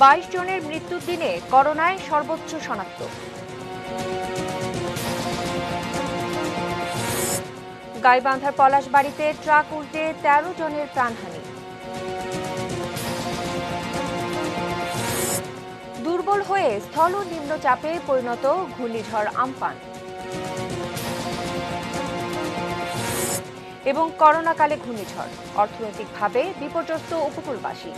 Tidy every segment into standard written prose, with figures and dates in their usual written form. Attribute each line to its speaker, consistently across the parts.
Speaker 1: 22 জনের মৃত্যুর দিনে করোনায় সর্বোচ্চ শনাক্ত। গাইবান্ধার পলাশবাড়িতে ট্রাক উল্টে 13 জনের প্রাণহানি। দুর্বল হয়ে স্থল নিম্নচাপে পরিণত ঘূর্ণিঝড় আম্পান। এবং করোনাকালে ঘূর্ণিঝড়, অর্থনৈতিকভাবে বিপর্যস্ত উপকূলবাসী।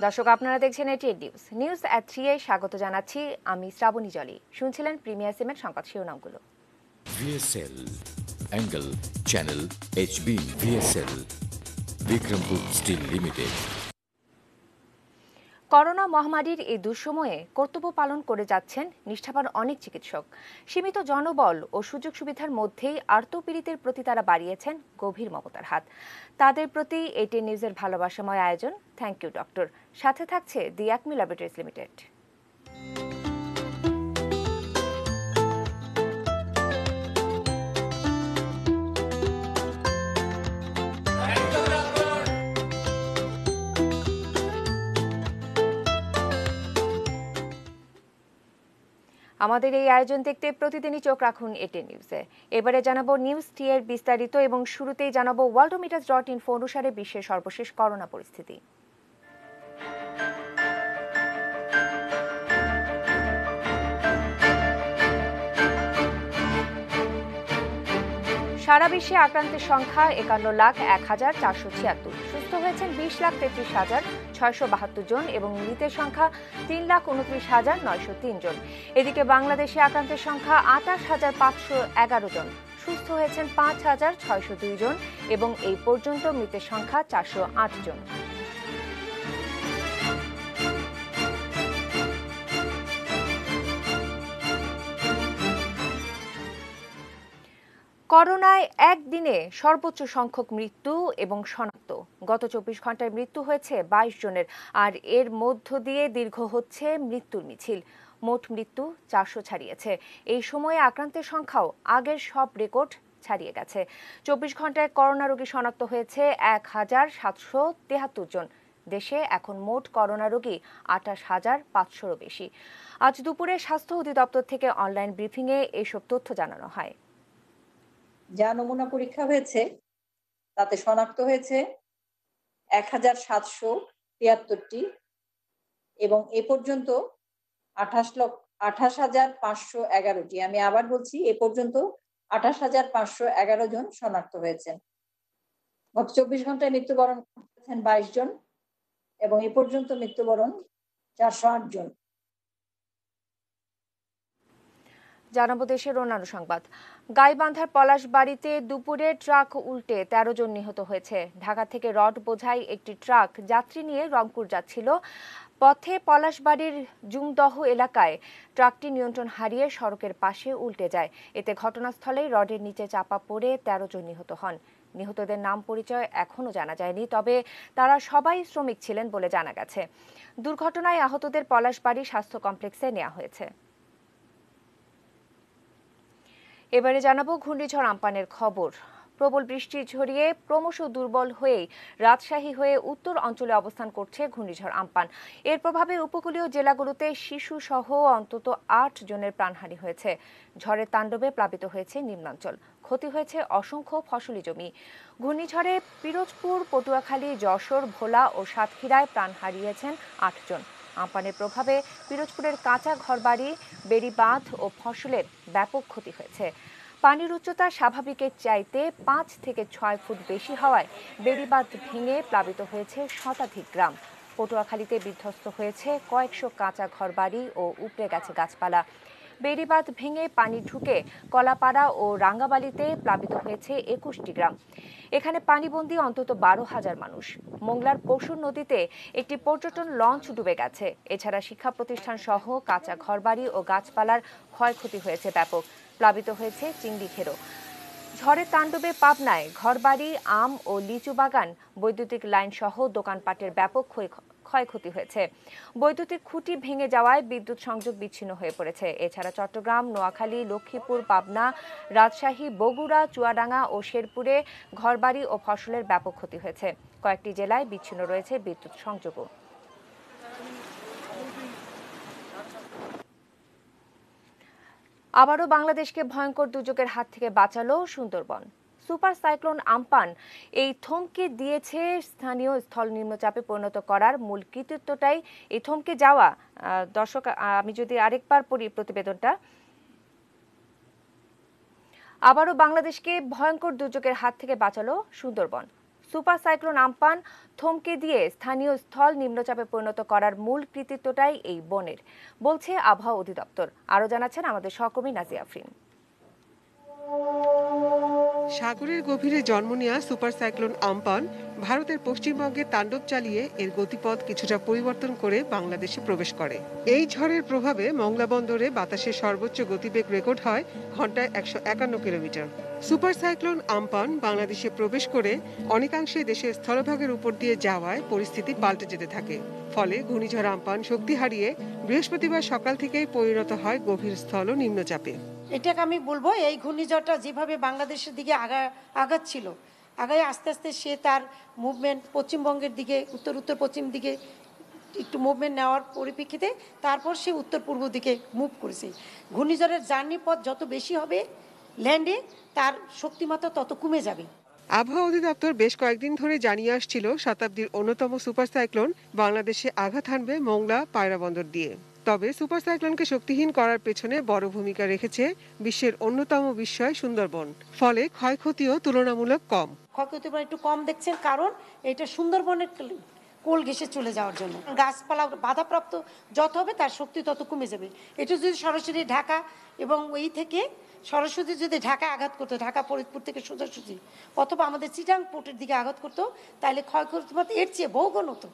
Speaker 1: দর্শক, আপনারা দেখছেন এটিএন নিউজ এট 3 এ স্বাগত জানাচ্ছি আমি শ্রাবণী জলি। শুনছিলেন প্রিমিয়ার সিমেন্ট সংবাদ শিরোনামগুলো।
Speaker 2: VSL Angle Channel HB VSL Bikrampur steel limited.
Speaker 1: Corona মহামারীর এই দুঃসময়ে কর্তব্য পালন করে যাচ্ছেন নিষ্ঠাবান অনেক চিকিৎসক। সীমিত জনবল ও সুযোগ সুবিধার মধ্যেই আর্তপীড়িতের প্রতি তারা বাড়িয়েছেন গভীর মমতার হাত। তাদের প্রতি এটিএন নিউজের ভালোবাসাময় আয়োজন থ্যাংক ইউ ডক্টর। সাথে থাকছে দি অ্যাকমি ল্যাবরেটরিজ লিমিটেড। আমাদের এই আয়োজন দেখতে প্রতিদিনই চোখ রাখুন এটিএন নিউজে। এবারে জানাবো নিউজ টি এর বিস্তারিত এবং শুরুতেই জানাবো worldometers.info অনুসারে বিশ্বের সর্বশেষ করোনা পরিস্থিতি। সারা বিশ্বে আক্রান্তের সংখ্যা 51,01,476, সুস্থ হয়েছেন 20,33,672 জন এবং মৃতের সংখ্যা 3,29,903 জন। এদিকে বাংলাদেশে আক্রান্তের সংখ্যা 28,511 জন, সুস্থ হয়েছেন 5,602 জন এবং এই পর্যন্ত মৃতের সংখ্যা 408 জন। করোনায় একদিনে সর্বোচ্চ সংখ্যক মৃত্যু এবং শনাক্ত। গত 24 ঘন্টায় মৃত্যু হয়েছে 22 জনের, আর এর মধ্য দিয়ে দীর্ঘ হচ্ছে মৃত্যুর মিছিল। মোট মৃত্যু 400 ছাড়িয়েছে। এই সময়ে আক্রান্তের সংখ্যাও আগের সব রেকর্ড ছাড়িয়ে গেছে। 24 ঘন্টায় করোনা রোগী শনাক্ত হয়েছে 1,773 জন। দেশে এখন মোট করোনা রোগী 28,500-এরও বেশি। আজ দুপুরে স্বাস্থ্য অধিদপ্তর থেকে অনলাইন ব্রিফিংয়ে এসব তথ্য জানানো হয়।
Speaker 3: যা নমুনা পরীক্ষা হয়েছে তাতে শনাক্ত হয়েছে 1,773টি এবং এ পর্যন্ত 28,511টি। আমি আবার বলছি, এ পর্যন্ত 28,511 জন শনাক্ত হয়েছেন। গত 24 ঘন্টায় মৃত্যুবরণ করেছেন 22 জন এবং এ পর্যন্ত মৃত্যুবরণ 408 জন।
Speaker 1: জানাবো দেশের অন্যান্য সংবাদ। গাইবান্ধার পলাশবাড়িতে দুপুরে ট্রাক উল্টে 13 জন নিহত হয়েছে। ঢাকা থেকে রড বোঝাই একটি ট্রাক যাত্রী নিয়ে রংপুর যাচ্ছিল। পথে পলাশবাড়ির জুমদহ এলাকায় ট্রাকটি নিয়ন্ত্রণ হারিয়ে সড়কের পাশে উল্টে যায়। এতে ঘটনাস্থলেই রডের নিচে চাপা পড়ে 13 জন নিহত হন। নিহতদের নাম পরিচয় এখনো জানা যায়নি, তবে তারা সবাই শ্রমিক ছিলেন বলে জানা গেছে। দুর্ঘটনায় আহতদের পলাশবাড়ি স্বাস্থ্য কমপ্লেক্সে নেওয়া হয়েছে। এবারে জানাবো ঘূর্ণিঝড় আম্পানের খবর। প্রবল বৃষ্টি ঝরিয়ে ক্রমশ দুর্বল হয়ে রাজশাহী হয়ে উত্তর অঞ্চলে অবস্থান করছে ঘূর্ণিঝড় আম্পান। এর প্রভাবে উপকূলীয় জেলাগুলোতে শিশু সহ অন্তত 8 জনের প্রাণহানি হয়েছে। ঝড়ের তাণ্ডবে প্লাবিত হয়েছে নিম্নাঞ্চল, ক্ষতি হয়েছে অসংখ্য ফসলি জমি। ঘূর্ণিঝড়ে পিরোজপুর, পটুয়াখালী, যশোর, ভোলা ও সাতক্ষীরায় প্রাণ হারিয়েছেন 8 জন। আম্পানের প্রভাবে পিরোজপুরের কাঁচা ঘরবাড়ি, বেড়িবাঁধ ও ফসলের ব্যাপক ক্ষতি হয়েছে। পানির উচ্চতা স্বাভাবিকের চাইতে 5 থেকে 6 ফুট বেশি হওয়ায় বেড়িবাঁধ ভেঙে প্লাবিত হয়েছে শতাধিক গ্রাম। পটুয়াখালীতে বিধ্বস্ত হয়েছে কয়েকশো কাঁচা ঘরবাড়ি ও উপড়ে গেছে গাছপালা। বেড়িবাঁধ ভেঙে পানি ঢুকে কলাপাড়া ও রাঙ্গাবালিতে প্লাবিত হয়েছে 21টি গ্রাম। এখানে পানিবন্দী অন্তত 12,000 মানুষ। মোংলার পশুর নদীতে একটি পর্যটন লঞ্চ ডুবে গেছে। এছাড়া শিক্ষা প্রতিষ্ঠান সহ কাঁচা ঘরবাড়ি ও গাছপালার ক্ষয়ক্ষতি হয়েছে ব্যাপক। প্লাবিত হয়েছে চিংড়িঘেরও। ঝড়ের তাণ্ডবে পাবনায় ঘরবাড়ি, আম ও লিচু বাগান, বৈদ্যুতিক লাইন সহ দোকানপাটের ব্যাপক ক্ষয়ক্ষতি হয়েছে। বৈদ্যুতিক খুঁটি ভেঙে যাওয়ায় বিদ্যুৎ সংযোগ বিচ্ছিন্ন হয়ে পড়েছে। এছাড়া চট্টগ্রাম, নোয়াখালী, লক্ষ্মীপুর, পাবনা, রাজশাহী, বগুড়া, চুয়াডাঙ্গা ও শেরপুরে ঘরবাড়ি ও ফসলের ব্যাপক ক্ষতি হয়েছে। কয়েকটি জেলায় বিচ্ছিন্ন রয়েছে বিদ্যুৎ সংযোগও। আবারও বাংলাদেশকে ভয়ঙ্কর দুর্যোগের হাত থেকে বাঁচালো সুন্দরবন। সুপার সাইক্লোন আম্পান এই থমকে দিয়েছে স্থানীয় স্থল নিম্নচাপে পরিণত করার মূল কৃতিত্বটাই এই থমকে যাওয়া। দর্শক, আমি যদি আরেকবার পড়ি প্রতিবেদনটা। আবারও বাংলাদেশকে ভয়ঙ্কর দুর্যোগের হাত থেকে বাঁচালো সুন্দরবন। সুপার সাইক্লোন আম্পান থমকে দিয়ে স্থানীয় স্থল নিম্নচাপে পরিণত করার মূল কৃতিত্বটাই এই বনের, বলছে আবহাওয়া অধিদপ্তর। আরও জানাচ্ছেন আমাদের সহকর্মী নাজিয়া আফরিন।
Speaker 4: সাগরের গভীরে জন্ম নেওয়া সুপার সাইক্লোন আম্পান ভারতের পশ্চিমবঙ্গে তাণ্ডব চালিয়ে এর গতিপথ কিছুটা পরিবর্তন করে বাংলাদেশে প্রবেশ করে। এই ঝড়ের প্রভাবে মংলা বন্দরে বাতাসের সর্বোচ্চ গতিবেগ রেকর্ড হয় ঘন্টায় 151 কিলোমিটার। সুপার সাইক্লোন আম্পান বাংলাদেশে প্রবেশ করে অনেকাংশে দেশের স্থলভাগের উপর দিয়ে যাওয়ায় পরিস্থিতি পাল্টে যেতে থাকে। ফলে ঘূর্ণিঝড় আম্পান শক্তি হারিয়ে বৃহস্পতিবার সকাল থেকেই পরিণত হয় গভীর স্থল নিম্নচাপে।
Speaker 5: এটাকে আমি বলবো, এই ঘূর্ণিঝড়টা যেভাবে বাংলাদেশের দিকে আগাচ্ছিল, আগায় আস্তে আস্তে সে তার মুভমেন্ট পশ্চিমবঙ্গের দিকে, উত্তর উত্তর পশ্চিম দিকে একটু মুভমেন্ট নেওয়ার পরিপ্রেক্ষিতে তারপর সে উত্তর পূর্ব দিকে মুভ করেছে। ঘূর্ণিঝড়ের জার্নি পথ যত বেশি হবে ল্যান্ডে, তার শক্তিমাত্রা তত কমে যাবে।
Speaker 4: আবহাওয়া অধিদপ্তর বেশ কয়েকদিন ধরে জানিয়ে আসছিল শতাব্দীর অন্যতম সুপার সাইক্লোন বাংলাদেশে আঘাত হানবে মংলা পায়রা বন্দর দিয়ে। তবে সুপার সাইক্লোনকে শক্তিহীন করার পেছনে বড় ভূমিকা রেখেছে বিশ্বের অন্যতম বিস্ময় সুন্দরবন। ফলে ক্ষয়ক্ষতিও তুলনামূলক কম।
Speaker 5: ক্ষয়ক্ষতি একটু কম দেখছেন, কারণ এটা সুন্দরবনের কোল ঘেঁষে চলে যাওয়ার জন্য গাছপালা বাধাপ্রাপ্ত যত হবে তার শক্তি তত কমে যাবে। এটা যদি সরাসরি ঢাকা এবং ওই থেকে সরাসরি যদি ঢাকা আঘাত করতো, ঢাকা ফরিদপুর থেকে সোজাসুজি, অথবা আমাদের চিটাং পোর্টের দিকে আঘাত করতো, তাহলে ক্ষয়ক্ষতি এর চেয়ে বহুগুণ হতো।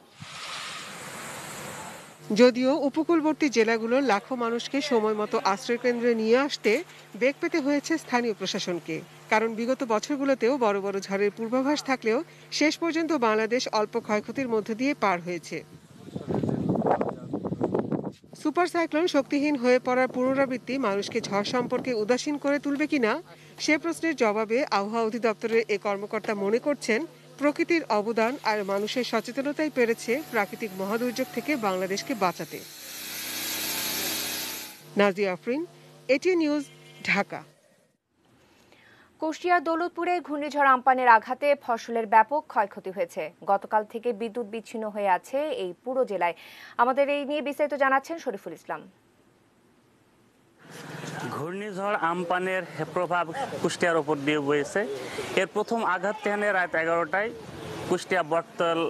Speaker 4: যদিও উপকূলবর্তী জেলাগুলোর লাখো মানুষকে সময় মতো আশ্রয় কেন্দ্রে নিয়ে আসতে বেগ পেতে হয়েছে স্থানীয় প্রশাসনকে। কারণ বিগত বছরগুলোতেও বড় বড় ঝড়ের পূর্বাভাস থাকলেও শেষ পর্যন্ত বাংলাদেশ অল্প ক্ষয়ক্ষতির মধ্য দিয়ে পার হয়েছে। সুপার সাইক্লোন শক্তিহীন হয়ে পড়ার পুনরাবৃত্তি মানুষকে ঝড় সম্পর্কে উদাসীন করে তুলবে কিনা সে প্রশ্নের জবাবে আবহাওয়া অধিদপ্তরের এ কর্মকর্তা মনে করছেন, প্রকৃতির অবদান আর মানুষের সচেতনতাই পেরেছে প্রাকৃতিক মহাদুর্যোগ থেকে বাংলাদেশকে বাঁচাতে। Nazia Afrin, ATN news, Dhaka.
Speaker 1: কুষ্টিয়ার দৌলতপুরে ঘূর্ণিঝড় আম্পানের আঘাতে ফসলের ব্যাপক ক্ষয়ক্ষতি হয়েছে। গতকাল থেকে বিদ্যুৎ বিচ্ছিন্ন হয়ে আছে এই পুরো জেলায়। আমাদের এই নিয়ে বিস্তারিত জানাচ্ছেন শরীফুল ইসলাম।
Speaker 6: ঘূর্ণিঝড় আম্পানের প্রভাব কুষ্টিয়ার ওপর দিয়ে বয়েছে। এর প্রথম আঘাত এখানে রাত 11টায় কুষ্টিয়া বটতল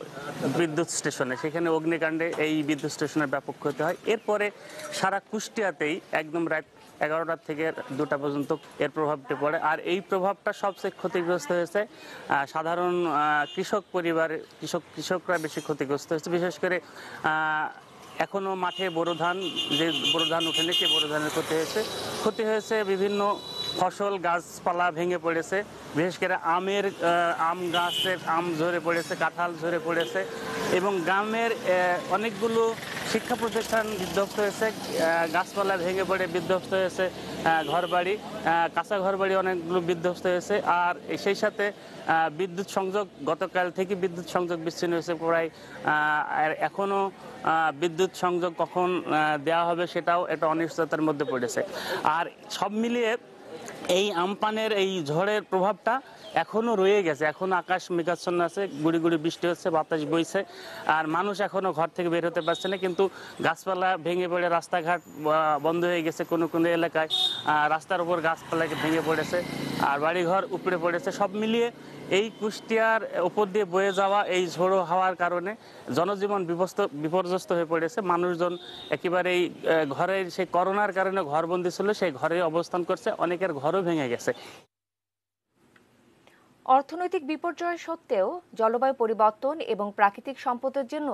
Speaker 6: বিদ্যুৎ স্টেশনে, সেখানে অগ্নিকাণ্ডে এই বিদ্যুৎ স্টেশনের ব্যাপক ক্ষতি হয়। এরপরে সারা কুষ্টিয়াতেই একদম রাত 11টা থেকে 2টা পর্যন্ত এর প্রভাবটি পড়ে। আর এই প্রভাবটা সবচেয়ে ক্ষতিগ্রস্ত হয়েছে সাধারণ কৃষক পরিবারের, কৃষকরা বেশি ক্ষতিগ্রস্ত হয়েছে। বিশেষ করে এখনো মাঠে বোরো ধান, যে বোরো ধান ওঠেনি সেই বোরো ধানের ক্ষতি হয়েছে। বিভিন্ন ফসল গাছপালা ভেঙে পড়েছে। বিশেষ করে আম গাছের আম ঝরে পড়েছে, কাঁঠাল ঝরে পড়েছে এবং গ্রামের অনেকগুলো শিক্ষা প্রতিষ্ঠান বিধ্বস্ত হয়েছে। গাছপালা ভেঙে পড়ে বিধ্বস্ত হয়েছে ঘরবাড়ি, কাঁচা ঘরবাড়ি অনেকগুলো বিধ্বস্ত হয়েছে। আর সেই সাথে বিদ্যুৎ সংযোগ, গতকাল থেকে বিদ্যুৎ সংযোগ বিচ্ছিন্ন হয়েছে প্রায়। এখনও বিদ্যুৎ সংযোগ কখন দেওয়া হবে সেটাও একটা অনিশ্চয়তার মধ্যে পড়েছে। আর সব মিলিয়ে এই আম্পানের এই ঝড়ের প্রভাবটা এখনো রয়ে গেছে। এখনো আকাশ মেঘাচ্ছন্ন আছে, গুড়ি গুড়ি বৃষ্টি হচ্ছে, বাতাস বইছে, আর মানুষ এখনো ঘর থেকে বের হতে পারছে না। কিন্তু গাছপালা ভেঙে পড়ে রাস্তাঘাট বন্ধ হয়ে গেছে। কোনো কোনো এলাকায় রাস্তার উপর গাছপালা ভেঙে পড়েছে আর বাড়িঘর উপড়ে পড়েছে। সব মিলিয়ে এই কুষ্টিয়ার উপর দিয়ে বয়ে যাওয়া এই ঝোড়ো হাওয়ার কারণে জনজীবন বিপর্যস্ত হয়ে পড়েছে। মানুষজন একেবারেই ঘরের, সেই করোনার কারণে ঘরবন্দি ছিল, সেই ঘরে অবস্থান করছে, অনেকের ঘরও ভেঙে গেছে।
Speaker 1: অর্থনৈতিক বিপর্যয় সত্ত্বেও জলবায়ু পরিবর্তন এবং প্রাকৃতিক সম্পদের জন্য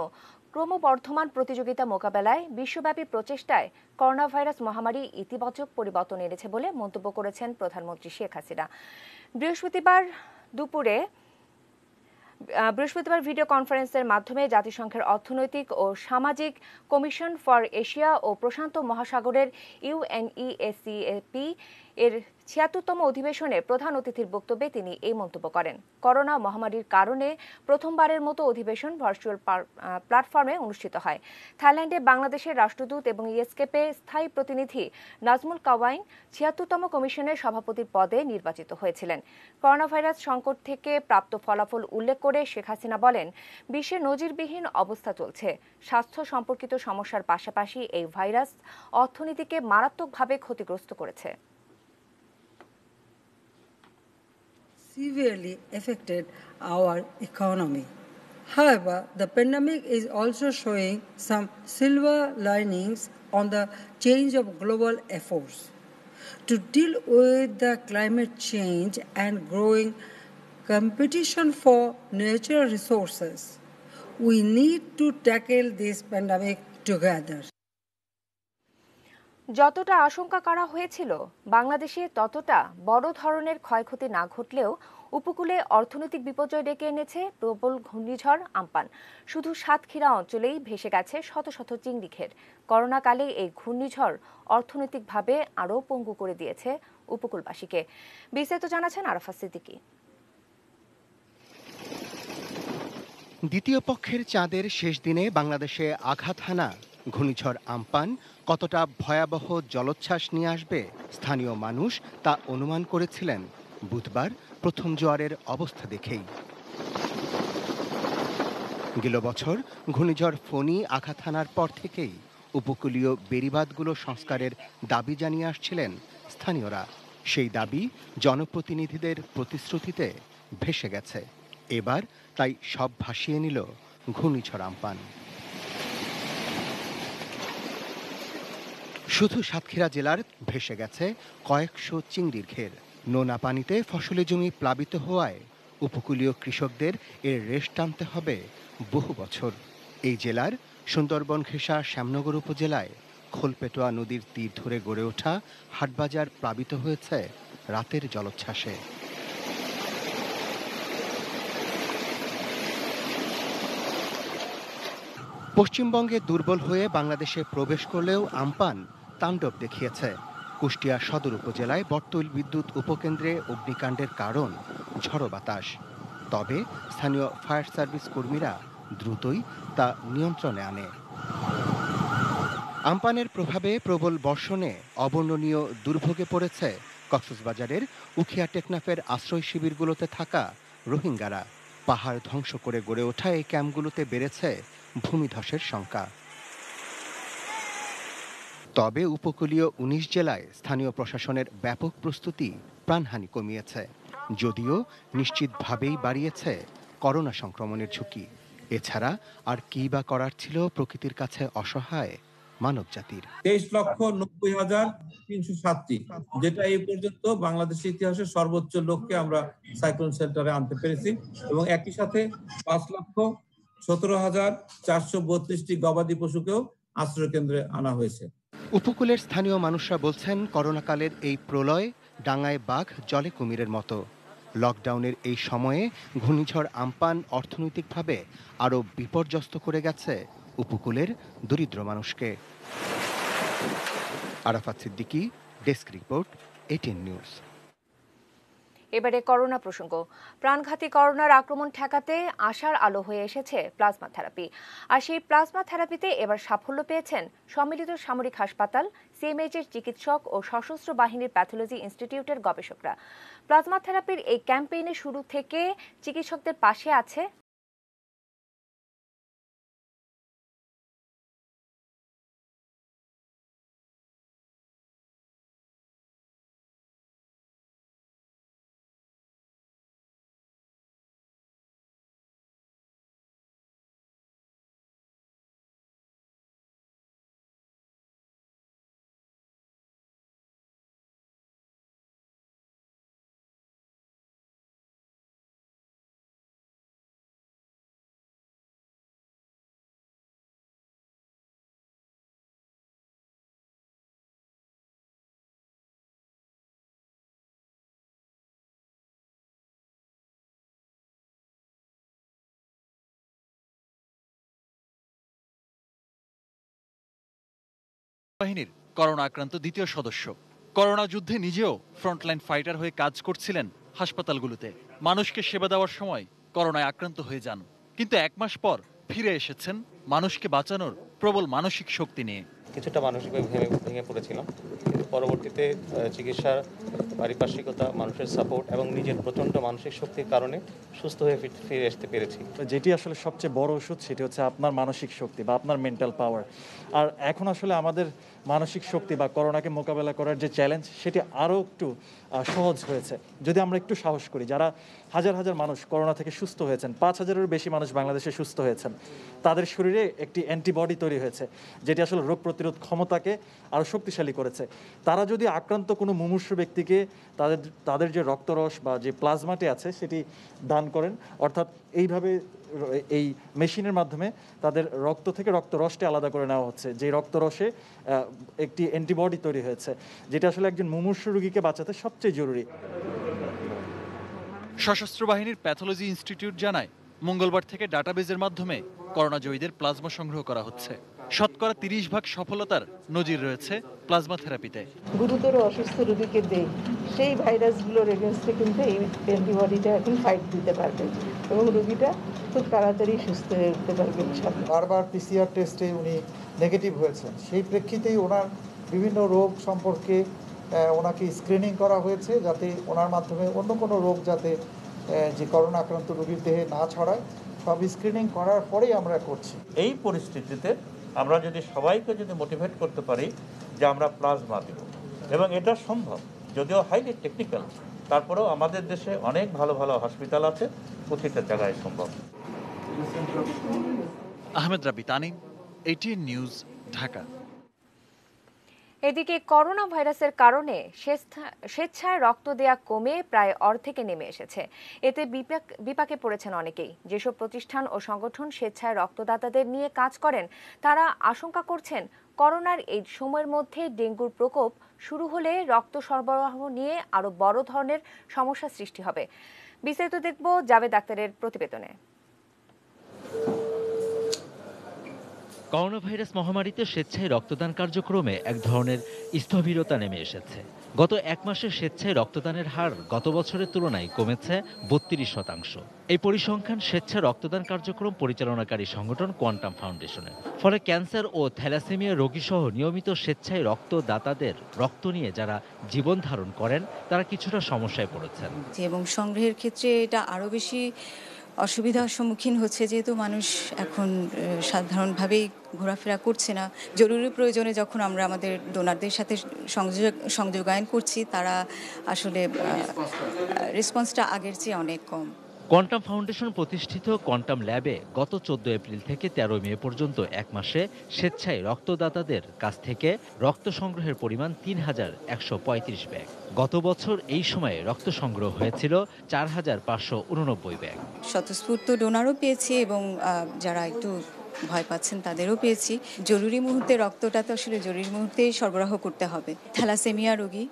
Speaker 1: ক্রমবর্ধমান প্রতিযোগিতা মোকাবেলায় বিশ্বব্যাপী প্রচেষ্টায় করোনা ভাইরাস মহামারী ইতিবাচক পরিবর্তন এনেছে বলে মন্তব্য করেছেন প্রধানমন্ত্রী শেখ হাসিনা। বৃহস্পতিবার ভিডিও কনফারেন্সের মাধ্যমে জাতিসংঘের অর্থনৈতিক ও সামাজিক কমিশন ফর এশিয়া ও প্রশান্ত মহাসাগরের ইউএনইএসিএপি এর ৭৬তম অধিবেশনে প্রধান অতিথির বক্তব্যে তিনি এই মন্তব্য করেন। করোনা মহামারীর কারণে প্রথমবারের মতো অধিবেশন ভার্চুয়াল প্ল্যাটফর্মে অনুষ্ঠিত হয়। থাইল্যান্ডে বাংলাদেশের রাষ্ট্রদূত এবং ইএসকেপে স্থায়ী প্রতিনিধি নাজমুল কাওয়াইন ৭৬তম কমিশনের সভাপতির পদে নির্বাচিত হয়েছিলেন। করোনা ভাইরাস সংকট থেকে প্রাপ্ত ফলাফল উল্লেখ করে শেখ হাসিনা বলেন, বিশ্বে নজিরবিহীন অবস্থা চলছে। স্বাস্থ্য সম্পর্কিত সমস্যার পাশাপাশি এই ভাইরাস অর্থনীতিকে মারাত্মকভাবে ক্ষতিগ্রস্ত করেছে।
Speaker 7: Severely affected our economy. However, the pandemic is also showing some silver linings on the change of global efforts. To deal with the climate change and growing competition for natural resources, we need to tackle this pandemic together.
Speaker 1: যতটা আশঙ্কা করা হয়েছিল, বাংলাদেশে ততটা বড় ধরনের ক্ষয়ক্ষতি না ঘটলেও উপকূলে অর্থনৈতিক বিপর্যয় ডেকে এনেছে প্রবল ঘূর্ণিঝড় আম্পান। শুধু সাতক্ষীরা অঞ্চলেই ভেসে গেছে শত শত চিংড়ি ঘের। করোনাকালে এই ঘূর্ণিঝড় অর্থনৈতিকভাবে আরও পঙ্গু করে দিয়েছে উপকূলবাসীকে। বিস্তারিত জানাচ্ছেন আরাফাত সিদ্দিকী।
Speaker 8: দ্বিতীয় পক্ষের চাঁদের শেষ দিনে বাংলাদেশে আঘাত হানা ঘূর্ণিঝড় আম্পান কতটা ভয়াবহ জলোচ্ছ্বাস নিয়ে আসবে, স্থানীয় মানুষ তা অনুমান করেছিলেন বুধবার প্রথম জোয়ারের অবস্থা দেখেই। গেল বছর ঘূর্ণিঝড় ফণী আঘাত হানার পর থেকেই উপকূলীয় বেড়িবাঁধগুলো সংস্কারের দাবি জানিয়ে আসছিলেন স্থানীয়রা। সেই দাবি জনপ্রতিনিধিদের প্রতিশ্রুতিতে ভেসে গেছে। এবার তাই সব ভাসিয়ে নিল ঘূর্ণিঝড় আম্পান। শুধু সাতক্ষীরা জেলার ভেসে গেছে কয়েকশো চিংড়ির ঘের। নোনা পানিতে ফসলি জমি প্লাবিত হওয়ায় উপকূলীয় কৃষকদের এর রেশ টানতে হবে বহু বছর। এই জেলার সুন্দরবন ঘেঁষা শ্যামনগর উপজেলায় খোলপেটোয়া নদীর তীর ধরে গড়ে ওঠা হাটবাজার প্লাবিত হয়েছে রাতের জলোচ্ছ্বাসে। পশ্চিমবঙ্গে দুর্বল হয়ে বাংলাদেশে প্রবেশ করলেও আম্পান তাণ্ডব দেখিয়েছে। কুষ্টিয়া সদর উপজেলায় বটতৈল বিদ্যুৎ উপকেন্দ্রে অগ্নিকাণ্ডের কারণ ঝড়ো বাতাস। তবে স্থানীয় ফায়ার সার্ভিস কর্মীরা দ্রুতই তা নিয়ন্ত্রণে আনে। আম্পানের প্রভাবে প্রবল বর্ষণে অবর্ণনীয় দুর্ভোগে পড়েছে কক্সবাজারের উখিয়া টেকনাফের আশ্রয় শিবিরগুলোতে থাকা রোহিঙ্গারা। পাহাড় ধ্বংস করে গড়ে ওঠা এই ক্যাম্পগুলোতে বেড়েছে ভূমিধসের শঙ্কা। তবে উপকূলীয় ১৯ জেলায় স্থানীয় প্রশাসনের ব্যাপক প্রস্তুতি প্রাণহানি কমিয়েছে, যদিও নিশ্চিতভাবেই বাড়িয়েছে করোনা সংক্রমণের ঝুঁকি। এছাড়া আর কি বা করার ছিল প্রকৃতির কাছে অসহায় মানব জাতির।
Speaker 9: ২৩,৯০,৩০৭টি, যেটা এই পর্যন্ত বাংলাদেশের ইতিহাসে সর্বোচ্চ লোককে আমরা সাইক্লোন শেল্টারে আনতে পেরেছি, এবং একই সাথে ৫,১৭,৪৩২টি গবাদি পশুকেও আশ্রয় কেন্দ্রে আনা হয়েছে।
Speaker 8: উপকূলের স্থানীয় মানুষরা বলছেন, করোনাকালের এই প্রলয় ডাঙায় বাঘ জলে কুমিরের মতো। লকডাউনের এই সময়ে ঘূর্ণিঝড় আম্পান অর্থনৈতিকভাবে আরও বিপর্যস্ত করে গেছে উপকূলের দরিদ্র মানুষকে। Arafat Siddiqui, desk report, ATN news.
Speaker 1: এবারে করোনা প্রসঙ্গ। প্রাণঘাতী করোনার আক্রমণ ঠেকাতে আশার আলো হয়ে এসেছে প্লাজমা থেরাপি। আর সেই প্লাজমা থেরাপিতে এবার সাফল্য পেয়েছেন সম্মিলিত সামরিক হাসপাতাল, সিএমএইচের চিকিৎসক ও সশস্ত্র বাহিনীর প্যাথোলজি ইনস্টিটিউটের গবেষকরা। প্লাজমা থেরাপির এই ক্যাম্পেইনের শুরু থেকে চিকিৎসকদের পাশে আছে
Speaker 10: বাহিনীর করোনা আক্রান্ত দ্বিতীয় সদস্য। করোনা যুদ্ধে নিজেও ফ্রন্টলাইন ফাইটার হয়ে কাজ করছিলেন হাসপাতালগুলোতে। মানুষকে সেবা দেওয়ার সময় করোনায় আক্রান্ত হয়ে যান, কিন্তু 1 মাস পর ফিরে এসেছেন মানুষকে বাঁচানোর প্রবল মানসিক শক্তি নিয়ে।
Speaker 11: কিছুটা মানসিকভাবে ভেঙে পড়েছিলাম, কিন্তু পরবর্তীতে চিকিৎসার পারিপার্শ্বিকতা, মানুষের সাপোর্ট এবং নিজের প্রচণ্ড মানসিক শক্তির কারণে সুস্থ হয়ে ফিরে আসতে পেরেছি।
Speaker 12: যেটি আসলে সবচেয়ে বড় ওষুধ সেটি হচ্ছে আপনার মানসিক শক্তি বা আপনার মেন্টাল পাওয়ার। আর এখন আসলে আমাদের মানসিক শক্তি বা করোনাকে মোকাবেলা করার যে চ্যালেঞ্জ সেটি আরও একটু সহজ হয়েছে যদি আমরা একটু সাহস করি। যারা হাজার হাজার মানুষ করোনা থেকে সুস্থ হয়েছেন, 5,000-এরও বেশি মানুষ বাংলাদেশে সুস্থ হয়েছেন, তাদের শরীরে একটি অ্যান্টিবডি তৈরি হয়েছে যেটি আসলে রোগ প্রতিরোধ ক্ষমতাকে আরও শক্তিশালী করেছে। তারা যদি আক্রান্ত কোনো মুমূর্ষু ব্যক্তিকে তাদের যে রক্তরস বা যে প্লাজমাটি আছে সেটি দান করেন, অর্থাৎ এইভাবে এই মেশিনের মাধ্যমে তাদের রক্ত থেকে রক্তরসটি আলাদা করে নেওয়া হচ্ছে, যে রক্তরসে একটি অ্যান্টিবডি তৈরি হয়েছে, যেটা আসলে একজন মুমূর্ষু রোগীকে বাঁচাতে সবচেয়ে জরুরি।
Speaker 10: সশস্ত্র বাহিনীর প্যাথোলজি ইনস্টিটিউট জানায়, মঙ্গলবার থেকে ডাটাবেজের মাধ্যমে করোনা জয়ীদের প্লাজমা সংগ্রহ করা হচ্ছে। শতকরা 30% সফলতার নজির রয়েছে প্লাজমা থেরাপিতে।
Speaker 13: গুরুতর অসুস্থ রোগীকে দেয় সেই ভাইরাসগুলোর এগেনস্টে কিন্তু এই অ্যান্টিবডিটা এখন ফাইট দিতে পারবে এবং রোগীটা খুব তাড়াতাড়ি সুস্থ হয়ে উঠতে পারবে।
Speaker 14: বারবার PCR টেস্টে উনি নেগেটিভ হয়েছেন, সেই প্রেক্ষিতেই ওনার বিভিন্ন রোগ সম্পর্কে ওনাকে স্ক্রিনিং করা হয়েছে, যাতে ওনার মাধ্যমে অন্য কোনো রোগ যাতে যে করোনা আক্রান্ত রোগীর দেহে না ছড়ায়, সব স্ক্রিনিং করার পরেই আমরা করছি।
Speaker 15: এই পরিস্থিতিতে আমরা যদি সবাইকে মোটিভেট করতে পারি যে আমরা প্লাজমা দেব, এবং এটা সম্ভব, যদিও হাইলি টেকনিক্যাল, তারপরেও আমাদের দেশে অনেক ভালো ভালো হসপিটাল আছে, প্রতিটা জায়গায় সম্ভব।
Speaker 10: আহমেদ রাবি তানিম, ATN নিউজ, ঢাকা।
Speaker 1: এদিকে করোনা ভাইরাসের কারণে স্বেচ্ছায় রক্ত দেয়া কমে প্রায় অর্ধেকে নেমে এসেছে। এতে বিপাকে পড়েছেন অনেকেই। যেসব প্রতিষ্ঠান ও সংগঠন স্বেচ্ছায় রক্তদাতাদের নিয়ে কাজ করেন, তারা আশঙ্কা করছেন করোনার এই সময়ের মধ্যে ডেঙ্গুর প্রকোপ শুরু হলে রক্ত সরবরাহ নিয়ে আরো বড় ধরনের সমস্যা সৃষ্টি হবে। বিস্তারিত দেখব জাভেদ আক্তারের প্রতিবেদনে।
Speaker 16: করোনা ভাইরাস মহামারীতে স্বেচ্ছায় রক্তদান কার্যক্রমে এক ধরনের স্থবিরতা নেমে এসেছে। গত 1 মাসে স্বেচ্ছায় রক্তদানের হার গত বছরের তুলনায় কমেছে 32%। এই পরিসংখ্যান স্বেচ্ছা রক্তদান কার্যক্রম পরিচালনাকারী সংগঠন কোয়ান্টাম ফাউন্ডেশনের। ফলে ক্যান্সার ও থ্যালাসেমিয়া রোগীসহ নিয়মিত স্বেচ্ছায় রক্তদাতাদের রক্ত নিয়ে যারা জীবন ধারণ করেন, তারা কিছুটা সমস্যায় পড়েছেন
Speaker 17: এবং সংগ্রহের ক্ষেত্রে এটা আরও বেশি অসুবিধার সম্মুখীন হচ্ছে, যেহেতু মানুষ এখন সাধারণভাবেই ঘোরাফেরা করছে না। জরুরি প্রয়োজনে যখন আমরা আমাদের ডোনারদের সাথে সংযোগায়ন করছি, তারা আসলে রেসপন্সটা আগের চেয়ে অনেক কম।
Speaker 16: কোয়ান্টাম ফাউন্ডেশন প্রতিষ্ঠিত কোয়ান্টাম ল্যাবে গত 14 এপ্রিল থেকে 13 মে পর্যন্ত 1 মাসে স্বেচ্ছায় রক্তদাতাদের কাছ থেকে রক্ত সংগ্রহের পরিমাণ 3,135 ব্যাগ। গত বছর এই সময়ে রক্ত সংগ্রহ হয়েছিল 4,589 ব্যাগ।
Speaker 17: স্বতঃস্ফূর্ত ডোনারও পেয়েছি এবং যারা একটু ভয় পাচ্ছেন তাদেরও পেয়েছি। জরুরি মুহূর্তে রক্তটা তো আসলে জরুরি মুহূর্তেই সরবরাহ করতে হবে। থ্যালাসেমিয়া রোগী,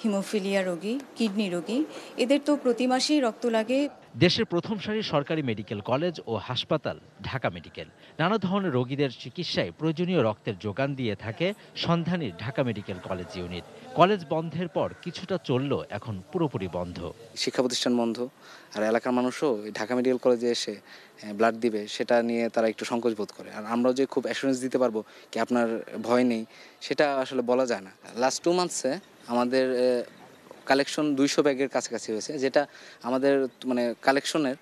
Speaker 17: হিমোফিলিয়া রোগী, কিডনি রোগী, এদের তো প্রতি মাসেই রক্ত লাগে।
Speaker 16: দেশের প্রথম সারির সরকারি মেডিকেল কলেজ ও হাসপাতাল ঢাকা মেডিকেল নানা ধরনের রোগীদের চিকিৎসায় প্রয়োজনীয় রক্তের যোগান দিয়ে থাকে সন্ধানীর Dhaka medical college unit. College বন্ধের পর কিছুটা চললেও এখন পুরোপুরি বন্ধ।
Speaker 18: শিক্ষা প্রতিষ্ঠান বন্ধ, আর এলাকার মানুষও ঢাকা মেডিকেল কলেজে এসে ব্লাড দিবে সেটা নিয়ে তারা একটু সংকোচ বোধ করে। আর আমরাও যে খুব অ্যাসুরেন্স দিতে পারবো কি আপনার ভয় নেই, সেটা আসলে বলা যায় না। লাস্ট 2 মান্থসে আমাদের কালেকশন 200 ব্যাগের কাছাকাছি হয়েছে, যেটা আমাদের কালেকশনের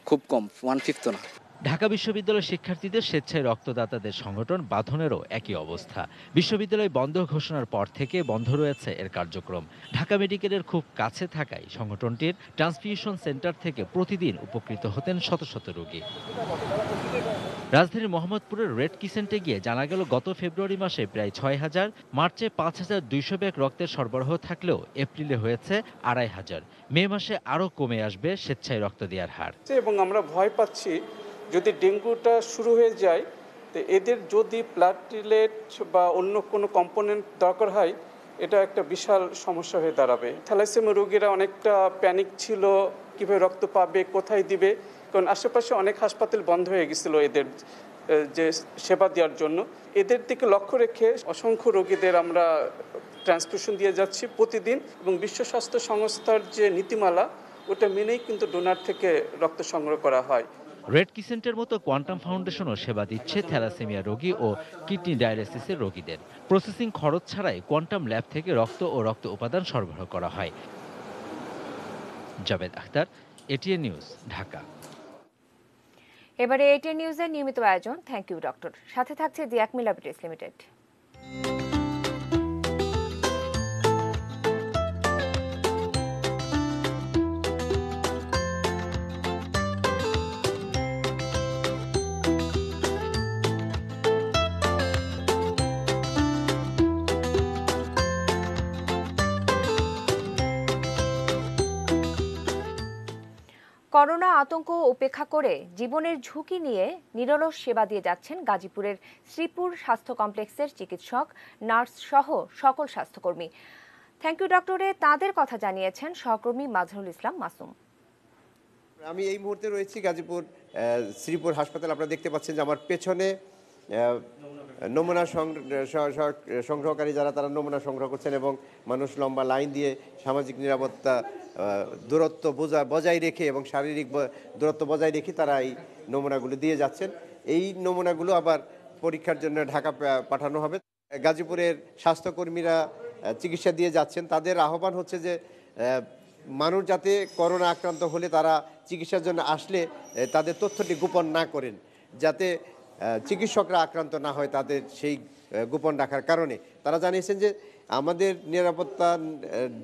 Speaker 18: খুব কম, 1/5 না।
Speaker 16: ঢাকা বিশ্ববিদ্যালয়ের শিক্ষার্থীদের স্বেচ্ছায় রক্তদাতাদের সংগঠন বাঁধনেরও একই অবস্থা। বিশ্ববিদ্যালয় বন্ধ ঘোষণার পর থেকে বন্ধ রয়েছে এর কার্যক্রম। ঢাকা মেডিকেলের খুব কাছে থাকায় সংগঠনটির ট্রান্সফিউশন সেন্টার থেকে প্রতিদিন উপকৃত হতেন শত শত রোগী। রাজধানীর মোহাম্মদপুরের রেড ক্রিসেন্টে গিয়ে জানা গেল গত ফেব্রুয়ারি মাসে প্রায় 6,000, মার্চে 5,200 ব্যাগ রক্তের সরবরাহ থাকলেও এপ্রিলে হয়েছে 2,500। মে মাসে আরও কমে আসবে স্বেচ্ছায় রক্ত দেওয়ার হার।
Speaker 19: এবং আমরা ভয় পাচ্ছি যদি ডেঙ্গুটা শুরু হয়ে যায়, তো এদের যদি প্লাটিলেট বা অন্য কোনো কম্পোনেন্ট দরকার হয়, এটা একটা বিশাল সমস্যা হয়ে দাঁড়াবে। থ্যালাসেমিয়া রোগীরা অনেকটা প্যানিক ছিল, কীভাবে রক্ত পাবে, কোথায় দিবে, কারণ আশেপাশে অনেক হাসপাতাল বন্ধ হয়ে গেছিলো এদের যে সেবা দেওয়ার জন্য, এদের দিকে লক্ষ্য রেখে অসংখ্য রোগীদের আমরা ট্রান্সফিউশন দিয়ে যাচ্ছি প্রতিদিন, এবং বিশ্ব স্বাস্থ্য সংস্থার যে নীতিমালা ওটা মেনেই কিন্তু ডোনার থেকে রক্ত সংগ্রহ করা হয়।
Speaker 16: রেড ক্রিসেন্টের মতো কোয়ান্টাম ফাউন্ডেশনও সেবা দিচ্ছে থ্যালাসেমিয়া রোগী ও কিডনি ডায়ালিসিসের রোগীদের। প্রসেসিং খরচ ছাড়াই কোয়ান্টাম ল্যাব থেকে রক্ত ও রক্ত উপাদান সরবরাহ করা হয়। Javed Akhtar, ATN news, Dhaka.
Speaker 1: এবারে এটিএন নিউজের নিয়মিত আয়োজন থ্যাংক ইউ ডক্টর, সাথে থাকছে দি একমি ল্যাবরেটরিজ লিমিটেড। করোনা আতঙ্ক উপেক্ষা করে জীবনের ঝুঁকি নিয়ে নিরলস সেবা দিয়ে যাচ্ছেন গাজীপুরের শ্রীপুর স্বাস্থ্য কমপ্লেক্সের চিকিৎসক, নার্স সহ সকল স্বাস্থ্যকর্মী। থ্যাংক ইউ ডক্টরে তাদের কথা জানিয়েছেন সহকর্মী মাজহারুল ইসলাম মাসুম।
Speaker 20: আমি এই মুহূর্তে রয়েছি গাজীপুর শ্রীপুর হাসপাতাল। আপনারা দেখতে পাচ্ছেন যে আমার পেছনে নমুনা সংগ্রহকারী যারা, তারা নমুনা সংগ্রহ করছেন এবং মানুষ লম্বা লাইন দিয়ে সামাজিক নিরাপত্তা দূরত্ব বজায় রেখে এবং শারীরিক দূরত্ব বজায় রেখে তারা এই নমুনাগুলো দিয়ে যাচ্ছেন। এই নমুনাগুলো আবার পরীক্ষার জন্য ঢাকা পাঠানো হবে। গাজীপুরের স্বাস্থ্যকর্মীরা চিকিৎসা দিয়ে যাচ্ছেন। তাদের আহ্বান হচ্ছে যে মানুষ যাতে করোনা আক্রান্ত হলে তারা চিকিৎসার জন্য আসলে তাদের তথ্যটি গোপন না করেন, যাতে চিকিৎসকরা আক্রান্ত না হয় তাদের সেই গোপন রাখার কারণে। তারা জানিয়েছেন যে আমাদের নিরাপত্তা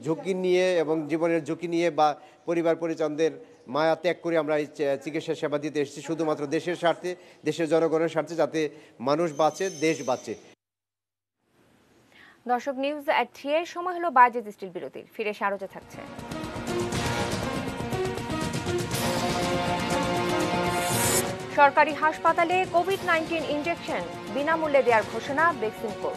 Speaker 20: ঝুঁকি নিয়ে এবং জীবনের ঝুঁকি নিয়ে বা পরিবার পরিজনদের মায়া ত্যাগ করে আমরা এই চিকিৎসা সেবা দিতে এসেছি শুধুমাত্র দেশের স্বার্থে, দেশের জনগণের স্বার্থে, যাতে মানুষ বাঁচে, দেশ বাঁচে।
Speaker 1: দর্শক, নিউজ এট 3 এর সময় হলো বাজেট স্টিল বিরতির। ফিরে এসে আরো থাকছে। সরকারি হাসপাতালে কোভিড-19 ইনজেকশন বিনামূল্যে দেওয়ার ঘোষণা বেক্সিমকোর।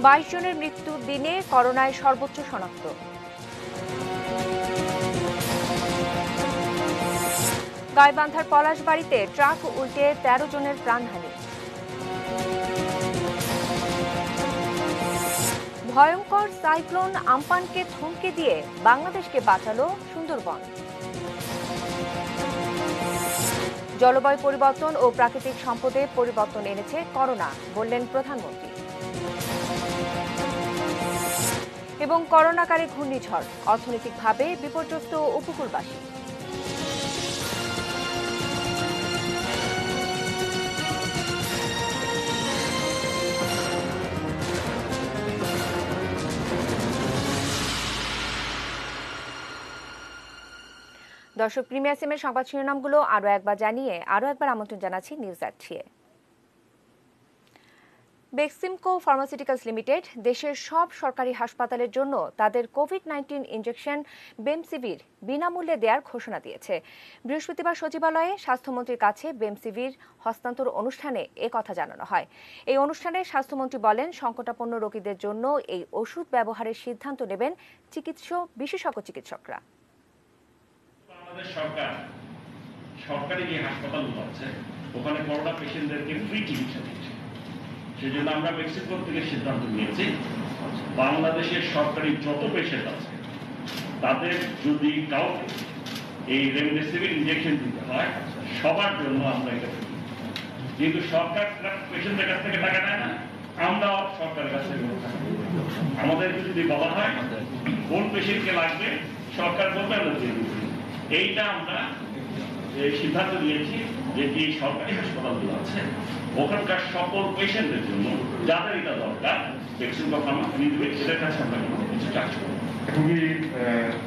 Speaker 1: বাইশ জনের মৃত্যুর দিনে করোনায় সর্বোচ্চ শনাক্ত। গাইবান্ধার পলাশবাড়ীতে ট্রাক উল্টে 13 জনের প্রাণহানি। ভয়ঙ্কর সাইক্লোন আম্পানকে থমকে দিয়ে বাংলাদেশকে বাঁচালো সুন্দরবন। জলবায়ু পরিবর্তন ও প্রাকৃতিক সম্পদে পরিবর্তন এনেছে করোনা, বললেন প্রধানমন্ত্রী। এবং করোনাকারী ঘূর্ণিঝড়, অর্থনৈতিকভাবে বিপর্যস্ত উপকূলবাসী। দর্শক, প্রিমিয়ার সিমের সংবাদ শিরোনামগুলো আরও একবার জানিয়ে আরও একবার আমন্ত্রণ জানাচ্ছি নিউজ এট 3 এ। বেক্সিমকো ফার্মাসিউটিক্যালস লিমিটেড দেশের সব সরকারি হাসপাতালের জন্য তাদের কোভিড-19 ইনজেকশন বেমসিভির বিনামূল্যে দেওয়ার ঘোষণা দিয়েছে। বৃহস্পতিবার সচিবালয়ে স্বাস্থ্যমন্ত্রীর কাছে বেমসিভির হস্তান্তর অনুষ্ঠানে কথা জানানো হয়। এই অনুষ্ঠানে স্বাস্থ্যমন্ত্রী বলেন, সংকটাপন্ন রোগীদের জন্য এই ওষুধ ব্যবহারের সিদ্ধান্ত নেবেন বিশেষজ্ঞ চিকিৎসকরা।
Speaker 21: আমাদের সরকারি যে হাসপাতালগুলো আছে ওখানে করোনা পেশেন্টদেরকে ফ্রি চিকিৎসা দিচ্ছে। সেজন্য আমরা মেক্সিকো থেকে সিদ্ধান্ত নিয়েছি বাংলাদেশের সরকারি যত পেশেন্ট আছে তাদের যদি কাউকে এই রেমডেসিভির ইনজেকশন দিতে হয় সবার জন্য আমরা এটা করি। যেহেতু সরকার পেশেন্টের কাছ থেকে টাকা নেয় না, আমরা সরকারের কাছ থেকে আমাদেরকে যদি বলা হয় কোন পেশেন্টকে লাগবে সরকার বলবে আমরা দিয়ে দিব। এইটা আমরা সিদ্ধান্ত নিয়েছি যে যে সরকারি হাসপাতালগুলো আছে ওখানকার সকল পেশেন্টের জন্য যাদের এটা দরকার বেক্সিমকো ফার্মা নিবে, এদের কাছে আমরা কিছু চার্জ করব।
Speaker 22: খুবই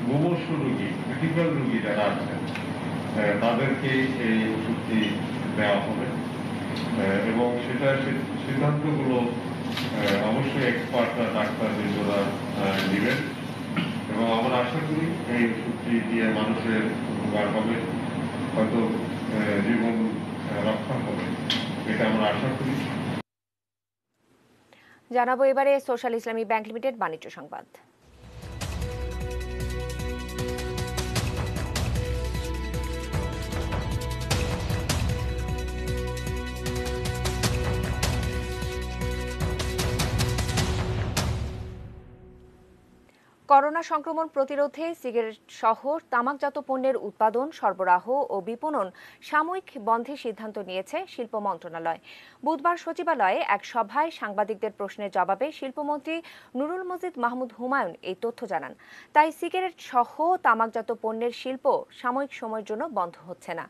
Speaker 22: মুমূর্ষ রোগী, ক্রিটিক্যাল রোগী যারা আছেন তাদেরকে এই ওষুধটি দেওয়া হবে এবং সেটা সিদ্ধান্তগুলো অবশ্যই এক্সপার্টরা ডাক্তারবৃন্দরা নেবেন এবং আমরা আশা করি এই ওষুধটি দিয়ে মানুষের উপকার হবে, হয়তো জীবন রক্ষা হবে, এটা আমরা আশা করি।
Speaker 1: জানাবো এবারে সোশ্যাল ইসলামী ব্যাংক লিমিটেড বাণিজ্য সংবাদ। করোনা সংক্রমণ প্রতিরোধে সিগারেট সহ তামাকজাত পণ্যের উৎপাদন, সরবরাহ ও বিপণন সাময়িক বন্ধের সিদ্ধান্ত নিয়েছে শিল্প মন্ত্রণালয়। বুধবার সচিবালয়ে এক সভায় সাংবাদিকদের প্রশ্নের জবাবে শিল্পমন্ত্রী নুরুল মজিদ মাহমুদ হুমায়ুন এই তথ্য জানান। তাই সিগারেট সহ তামাকজাত পণ্যের শিল্প সাময়িক সময়ের জন্য বন্ধ হচ্ছে না।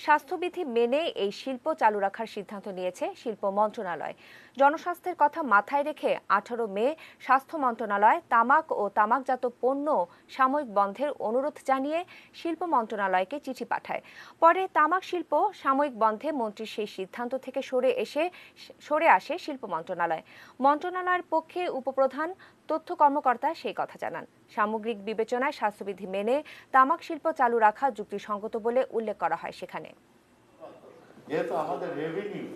Speaker 1: স্বাস্থ্যবিধি মেনে এই শিল্প চালু রাখার সিদ্ধান্ত নিয়েছে শিল্প মন্ত্রণালয়। জনস্বাস্থ্যের কথা মাথায় রেখে 18 মে স্বাস্থ্য মন্ত্রণালয় তামাক ও তামাকজাত পণ্য সাময়িক বন্ধের অনুরোধ জানিয়ে শিল্প মন্ত্রণালয়কে চিঠি পাঠায়। পরে তামাক শিল্প সাময়িক বন্ধে মন্ত্রীর সেই সিদ্ধান্ত থেকে সরে আসে শিল্প মন্ত্রণালয়। মন্ত্রণালয়ের পক্ষে উপপ্রধান তথ্য কর্মকর্তা সেই কথা জানান। সামগ্রিক বিবেচনায় স্বাস্থ্যবিধি মেনে তামাক শিল্প চালু রাখা যুক্তিসঙ্গত বলে উল্লেখ করা হয় সেখানে।
Speaker 2: যেহেতু আমাদের রেভিনিউ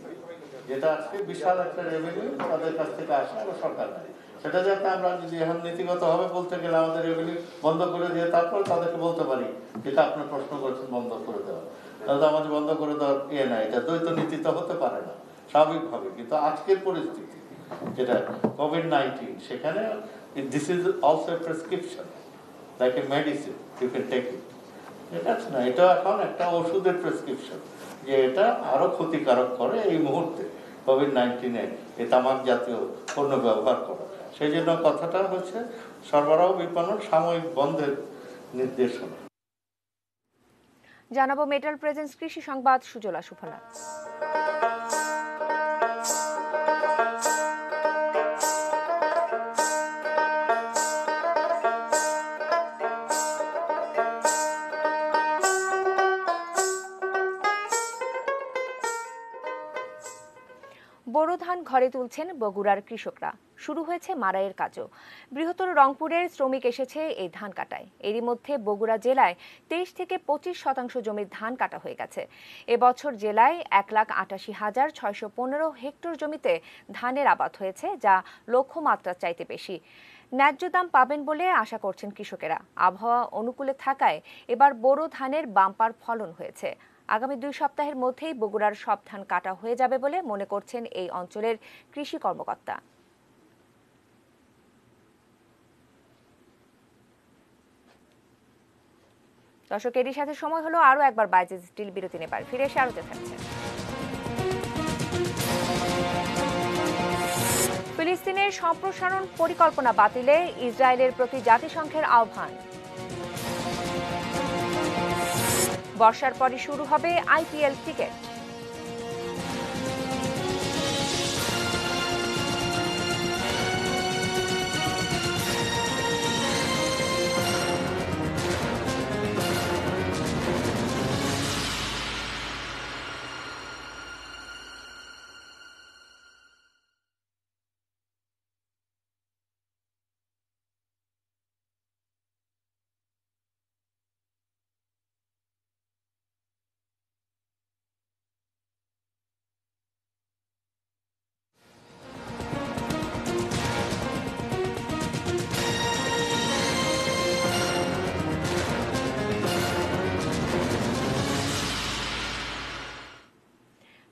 Speaker 2: যেটা আজকে বিশাল একটা রেভিনিউ তাদের কাছ থেকে আসে আর সরকার নেয়, সেটা যাতে আমরা যদি এখন নীতিগতভাবে বলতে গেলে আমাদের রেভিনিউ বন্ধ করে দিয়ে তারপর তাদেরকে বলতে পারি যেটা আপনি প্রশ্ন করেছেন বন্ধ করে দেওয়া, তাহলে আমাদের বন্ধ করে দেওয়ার না, এটা দ্বৈত নীতি তো হতে পারে না স্বাভাবিকভাবে। কিন্তু আজকের পরিস্থিতি যেটা COVID-19, সেখানে this is also a prescription like a medicine, you can take it. এটা না, এটা এখন একটা ওষুধের প্রেসক্রিপশন যে এটা আরো ক্ষতিকারক করে এই মুহূর্তে COVID-19 এই তামাক জাতীয় পণ্য ব্যবহার করা। সেই জন্য কথাটা হচ্ছে সরবরাহ বিপণন সাময়িক বন্ধের নির্দেশনা।
Speaker 1: জানাবো মেটাল প্রেজেন্স কৃষি সংবাদ সুজলা সুফলা। বোরো ধান ঘরে তুলছেন বগুড়ার কৃষকরা। শুরু হয়েছে মাড়াইয়ের কাজও। বৃহত্তর রংপুরের শ্রমিক এসেছে এই ধান কাটায়। এরই মধ্যে বগুড়া জেলায় 23 থেকে 25% জমির ধান কাটা হয়ে গেছে। এবছর জেলায় 1,88,615 হেক্টর জমিতে ধানের আবাদ হয়েছে, যা লক্ষ্যমাত্রার চাইতে বেশি। ন্যায্য দাম পাবেন বলে আশা করছেন কৃষকেরা। আবহাওয়া অনুকূলে থাকায় এবার বোরো ধানের বাম্পার ফলন হয়েছে। আগামী 2 সপ্তাহের মধ্যেই বগুড়ার সব ধান কাটা হয়ে যাবে বলে মনে করছেন এই অঞ্চলের কৃষি কর্মকর্তা। দর্শক, এরই সাথে সময় হলো আরো একবার বাইজেস স্টিল বিরতি নেবার। ফিরে এসে আরো থাকছে। ফিলিস্তিনের সম্প্রসারণ পরিকল্পনা বাতিলে ইসরায়েলের প্রতি জাতিসংঘের আহ্বান। বর্ষার পরই শুরু হবে IPL ক্রিকেট।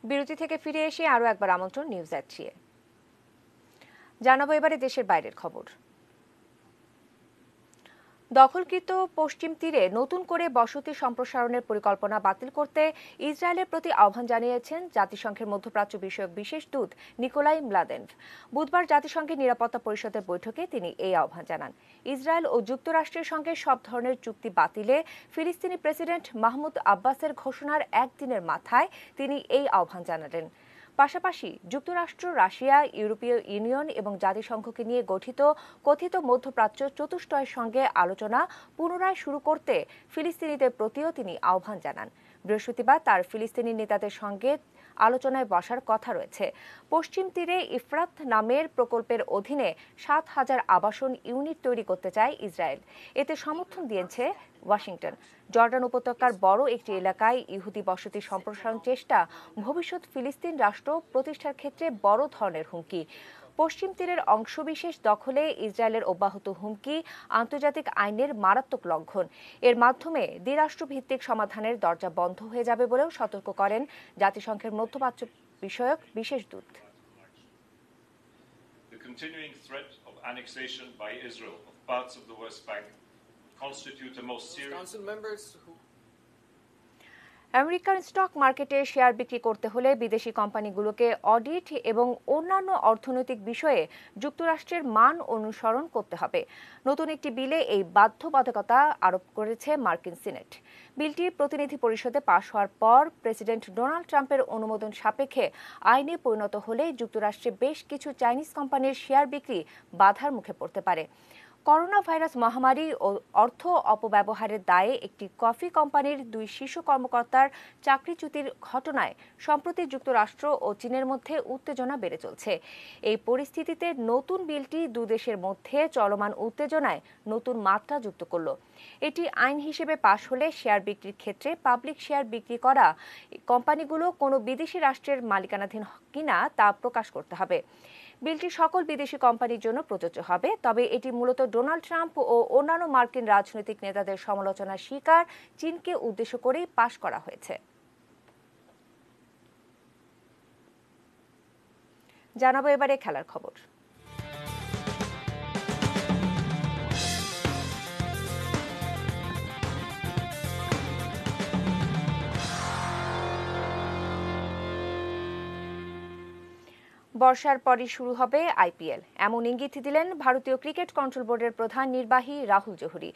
Speaker 1: বিরতি থেকে ফিরে এসে আরো একবার আমন্ত্রণ নিউজ এট 3-এ। জানাবো এবারে দেশের বাইরের খবর। দখলকৃত পশ্চিম তীরে নতুন করে বসতি সম্প্রসারণের পরিকল্পনা বাতিল করতে ইসরায়েলের প্রতি আহ্বান জানিয়েছেন জাতিসংঘের মধ্যপ্রাচ্য বিষয়ক বিশেষ দূত নিকোলাই মলাদেনভ। বুধবার জাতিসংঘের নিরাপত্তা পরিষদের বৈঠকে তিনি এই আহ্বান জানান। ইসরায়েল ও যুক্তরাষ্ট্রের সঙ্গে সব ধরনের চুক্তি বাতিলে ফিলিস্তিনি প্রেসিডেন্ট মাহমুদ আব্বাসের ঘোষণার একদিনের মাথায় তিনি এই আহ্বান জানালেন। পাশাপাশি যুক্তরাষ্ট্র, রাশিয়া, ইউরোপীয় ইউনিয়ন এবং জাতিসংঘকে নিয়ে গঠিত কথিত মধ্যপ্রাচ্য চতুষ্টয়ের সঙ্গে আলোচনা পুনরায় শুরু করতে ফিলিস্তিনিদের প্রতিও তিনি আহ্বান জানান। বৃহস্পতিবার তার ফিলিস্তিনি নেতাদের সঙ্গে আলোচনায় বসার কথা রয়েছে। পশ্চিম তীরে ইফরাত নামের প্রকল্পের অধীনে 7,000 আবাসন ইউনিট তৈরি করতে চায় ইসরায়েল। এতে সমর্থন দিয়েছে ওয়াশিংটন। জর্ডান উপত্যকার বড় একটি এলাকায় ইহুদি বসতি সম্প্রসারণ চেষ্টা ভবিষ্যৎ ফিলিস্তিন রাষ্ট্র প্রতিষ্ঠার ক্ষেত্রে বড় ধরনের হুমকি। পশ্চিম তীরের অংশবিশেষ দখলে ইসরায়েলের অব্যাহত হুমকি আন্তর্জাতিক আইনের মারাত্মক লঙ্ঘন। এর মাধ্যমে দ্বিরাষ্ট্রভিত্তিক সমাধানের দরজা বন্ধ হয়ে যাবে বলেও সতর্ক করেন জাতিসংঘের মধ্যপ্রাচ্য বিষয়ক বিশেষ দূত।
Speaker 3: The continuing threat of annexation by Israel of parts of the West Bank constitute the most serious.
Speaker 1: American stock মার্কেটে শেয়ার বিক্রি করতে হলে বিদেশি কোম্পানিগুলোকে অডিট এবং অন্যান্য অর্থনৈতিক বিষয়ে যুক্তরাষ্ট্রের মান অনুসরণ করতে হবে। নতুন একটি বিলে এই বাধ্যবাধকতা আরোপ করেছে মার্কিন সিনেট। বিলটি প্রতিনিধি পরিষদে পাশ হওয়ার পর প্রেসিডেন্ট ডোনাল্ড ট্রাম্পের অনুমোদন সাপেক্ষে আইনে পরিণত হলে যুক্তরাষ্ট্রে বেশ কিছু চাইনিজ কোম্পানির শেয়ার বিক্রি বাধার মুখে পড়তে পারে। করোনা ভাইরাস মহামারী ও অর্থ অপব্যবহারের দায়ে একটি কফি কোম্পানির 2 শীর্ষ কর্মকর্তার চাকরিচ্যুতির ঘটনায় সম্প্রতি যুক্তরাষ্ট্র ও চীনের মধ্যে উত্তেজনা বেড়ে চলছে। এই পরিস্থিতিতে নতুন বিলটি দুই দেশের মধ্যে চলমান উত্তেজনায় নতুন মাত্রা যুক্ত করল। এটি আইন হিসেবে পাশ হলে শেয়ার বিক্রির ক্ষেত্রে পাবলিক শেয়ার বিক্রি করা কোম্পানিগুলো কোনো বিদেশি রাষ্ট্রের মালিকানাধীন কিনা তা প্রকাশ করতে হবে। বিলটি সকল বিদেশি কোম্পানির জন্য প্রযোজ্য হবে, তবে এটি মূলত ডোনাল্ড ট্রাম্প ও অন্যান্য মার্কিন রাজনৈতিক নেতাদের সমালোচনার শিকার চীনকে উদ্দেশ্য করেই পাশ করা হয়েছে। জানাবো এবারে খেলার খবর। বর্ষার পরই শুরু হবে আইপিএল, এমন ইঙ্গিত দিলেন ভারতীয় ক্রিকেট কন্ট্রোল বোর্ডের প্রধান নির্বাহী রাহুল জোহরি।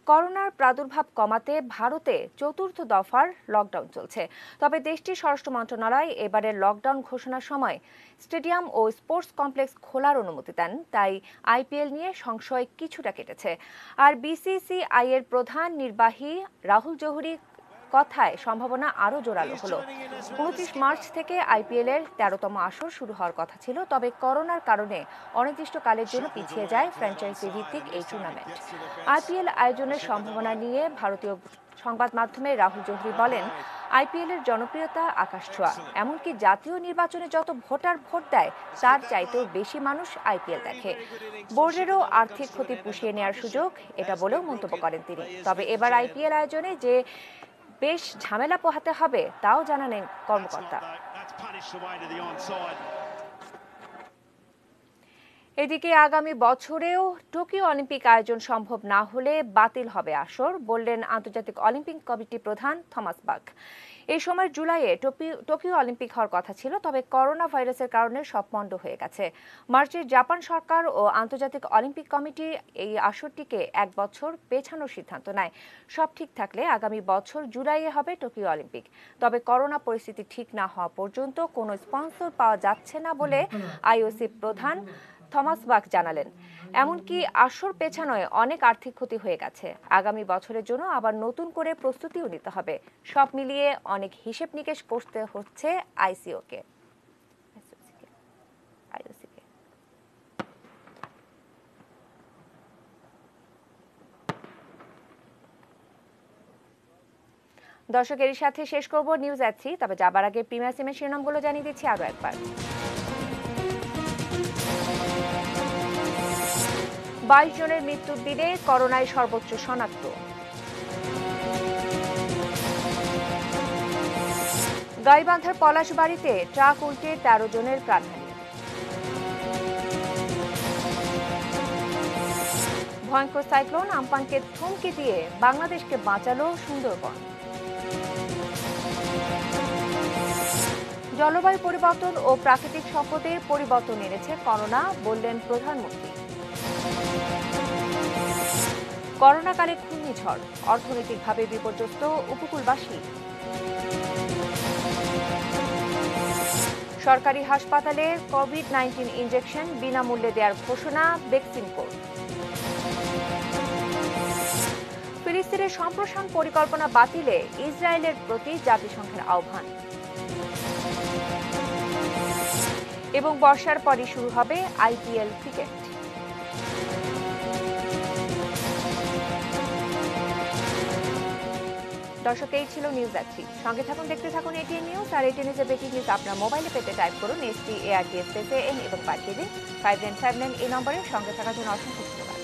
Speaker 1: করোনার প্রাদুর্ভাব কমাতে ভারতে 4র্থ দফার লকডাউন চলছে। তবে দেশটির স্বরাষ্ট্র মন্ত্রণালয় এবারের লকডাউন ঘোষণার সময় স্টেডিয়াম ও স্পোর্টস কমপ্লেক্স খোলার অনুমতি দেন, তাই আইপিএল নিয়ে সংশয় কিছুটা কেটেছে। আর বিসিসিআই এর প্রধান নির্বাহী রাহুল জোহরি কথায় সম্ভাবনা আরও জোরালো হলো। 29 মার্চ থেকে আইপিএল এর 13তম আসর শুরু হওয়ার কথা ছিল, তবে করোনার কারণে অনির্দিষ্টকালের জন্য পিছিয়ে যায় ফ্র্যাঞ্চাইজি ভিত্তিক এই টুর্নামেন্ট। আইপিএল আয়োজনের সম্ভাবনা নিয়ে ভারতীয় সংবাদ মাধ্যমে রাহুল জোহরি বলেন, আইপিএল এর জনপ্রিয়তা আকাশছোঁয়া, এমনকি জাতীয় নির্বাচনে যত ভোটার ভোট দেয় তার চাইতেও বেশি মানুষ আইপিএল দেখে। বোর্ডেরও আর্থিক ক্ষতি পুষিয়ে নেওয়ার সুযোগ এটা বলেও মন্তব্য করেন তিনি। তবে এবার আইপিএল আয়োজনে যে বেশ ঝামেলা পোহাতে হবে তাও জানালেন কর্মকর্তা। এদিকে আগামী বছরেও টোকিও অলিম্পিক আয়োজন সম্ভব না হলে বাতিল হবে আসর, বললেন আন্তর্জাতিক অলিম্পিক কমিটি প্রধান থমাস বাক। এই সময় জুলাইয়ে টোকিও অলিম্পিক হওয়ার কথা ছিল, তবে করোনা ভাইরাসের কারণে সব পণ্ড হয়ে গেছে। মার্চে জাপান সরকার ও আন্তর্জাতিক অলিম্পিক কমিটি এই আসরটিকে 1 বছর পেছানোর সিদ্ধান্ত নেয়। সব ঠিক থাকলে আগামী বছর জুলাইয়ে হবে টোকিও অলিম্পিক। তবে করোনা পরিস্থিতি ঠিক না হওয়া পর্যন্ত কোনো স্পন্সর পাওয়া যাচ্ছে না বলে আইওসি প্রধান থমাস বাক জানালেন। এমনকি আসর পেছানোয় অনেক আর্থিক ক্ষতি হয়ে গেছে। আগামী বছরের জন্য আবার নতুন করে প্রস্তুতিও নিতে হবে। সব মিলিয়ে অনেক হিসেব নিকেশ করতে হচ্ছে আইওসিকে। দর্শকের সাথে শেষ করব নিউজ এট 3, তবে যাবার আগে প্রিমিয়ার সিমের শিরোনামগুলো জানিয়ে দিচ্ছি আরো একবার। 22 জনের মৃত্যুর দিনে করোনায় সর্বোচ্চ শনাক্ত। গাইবান্ধার পলাশবাড়িতে ট্রাক উল্টে 13 জনের প্রাণহানি। ভয়ঙ্কর সাইক্লোন আম্পানকে থমকে দিয়ে বাংলাদেশকে বাঁচালো সুন্দরবন। জলবায়ু পরিবর্তন ও প্রাকৃতিক সম্পদের পরিবর্তন এনেছে করোনা, বললেন প্রধানমন্ত্রী। করোনাকালে ঘূর্ণিঝড়, অর্থনৈতিকভাবে বিপর্যস্ত উপকূলবাসী। সরকারি হাসপাতালে কোভিড-19 ইনজেকশন বিনামূল্যে দেওয়ার ঘোষণা বেক্সিমকোর। ফিলিস্তিনের সম্প্রসারণ পরিকল্পনা বাতিলে ইসরায়েলের প্রতি জাতিসংঘের আহ্বান। এবং বর্ষার পরই শুরু হবে IPL ক্রিকেট। দর্শক, এই ছিল নিউজ আছি। সঙ্গে থাকুন, দেখতে থাকুন ATN নিউজ। আর ATN নিউজের ব্রেকিং নিউজ আপনার মোবাইলে পেতে টাইপ করুন START স্পেসে N এবং পাঠিয়ে দিন 5959 এই নম্বরে। সঙ্গে থাকার জন্য অসংখ্য ধন্যবাদ।